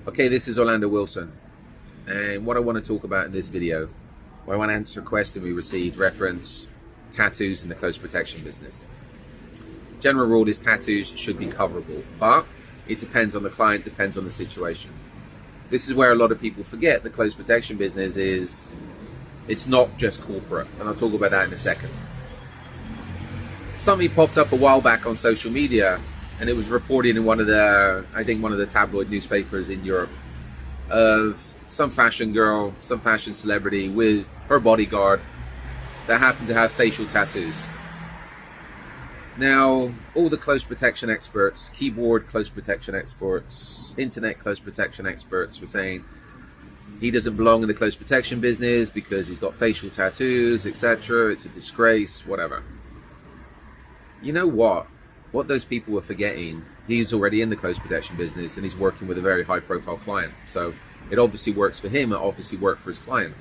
Okay, this is Orlando Wilson, and what I want to talk about in this video, I want to answer a question we received reference tattoos in the close protection business. General rule is tattoos should be coverable, but it depends on the client, depends on the situation. This is where a lot of people forget the close protection business it's not just corporate, and I'll talk about that in a second. Something popped up a while back on social media, and it was reported in one of the tabloid newspapers in Europe, of some fashion girl, some fashion celebrity with her bodyguard that happened to have facial tattoos. Now, all the close protection experts, keyboard close protection experts, internet close protection experts were saying he doesn't belong in the close protection business because he's got facial tattoos, etc. It's a disgrace, whatever. You know what? What those people were forgetting, he's already in the close protection business and he's working with a very high profile client. So it obviously works for him, it obviously worked for his client.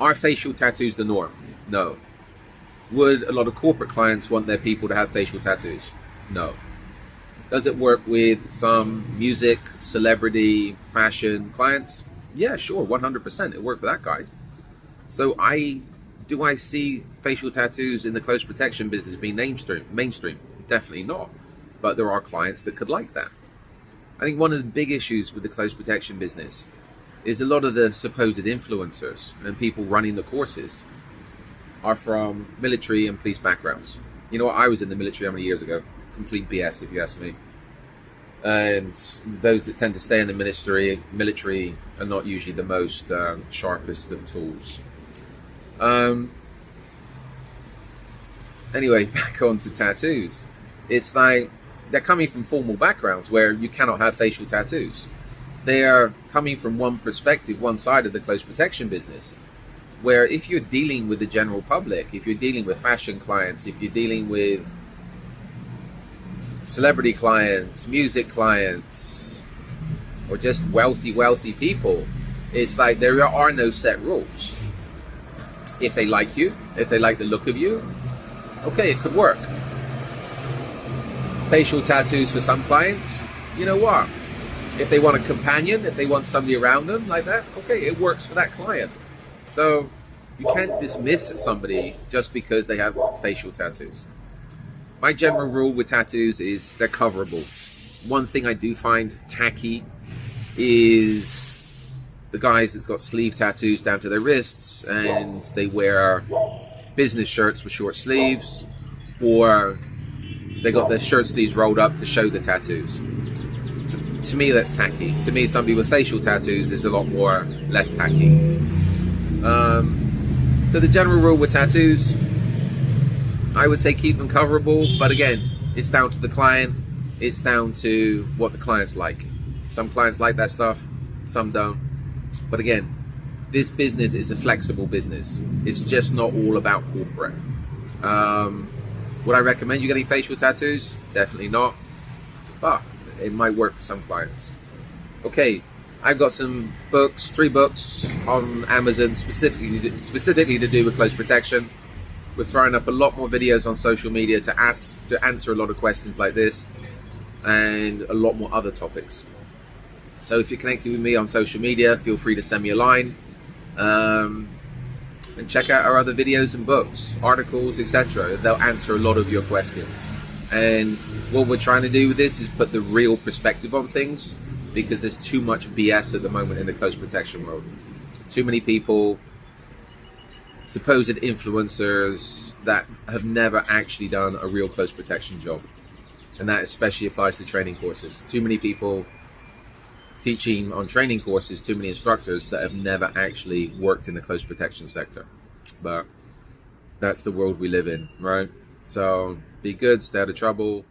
Are facial tattoos the norm? No. Would a lot of corporate clients want their people to have facial tattoos? No. Does it work with some music, celebrity, fashion clients? Yeah, sure, 100%. It worked for that guy. So do I see facial tattoos in the close protection business being mainstream? Definitely not. But there are clients that could like that. I think one of the big issues with the close protection business is a lot of the supposed influencers and people running the courses are from military and police backgrounds. You know what? I was in the military how many years ago? Complete BS, if you ask me. And those that tend to stay in the military are not usually the most sharpest of tools. Anyway, back on to tattoos. It's like they're coming from formal backgrounds where you cannot have facial tattoos. They are coming from one perspective, one side of the close protection business, where if you're dealing with the general public, if you're dealing with fashion clients, if you're dealing with celebrity clients, music clients, or just wealthy people, it's like there are no set rules. If they like you, if they like the look of you, okay, it could work. Facial tattoos for some clients, you know what? If they want a companion, if they want somebody around them like that, okay, it works for that client. So you can't dismiss somebody just because they have facial tattoos. My general rule with tattoos is they're coverable. One thing I do find tacky is the guys that's got sleeve tattoos down to their wrists and they wear business shirts with short sleeves, or they got their shirt sleeves rolled up to show the tattoos. To me, that's tacky. To me, somebody with facial tattoos is a lot more less tacky. So the general rule with tattoos, I would say keep them coverable, but again, it's down to the client. It's down to what the clients like. Some clients like that stuff, some don't. But again, this business is a flexible business. It's just not all about corporate. Would I recommend you getting facial tattoos? Definitely not, but it might work for some clients. Okay, I've got some books, 3 books on Amazon specifically to do with close protection. We're throwing up a lot more videos on social media to answer a lot of questions like this and a lot more other topics. So if you're connecting with me on social media, feel free to send me a line and check out our other videos and books, articles, etc. They'll answer a lot of your questions. And what we're trying to do with this is put the real perspective on things, because there's too much BS at the moment in the close protection world. Too many people, supposed influencers that have never actually done a real close protection job. And that especially applies to training courses. Too many people teaching on training courses, too many instructors that have never actually worked in the close protection sector. But that's the world we live in, right? So be good, stay out of trouble.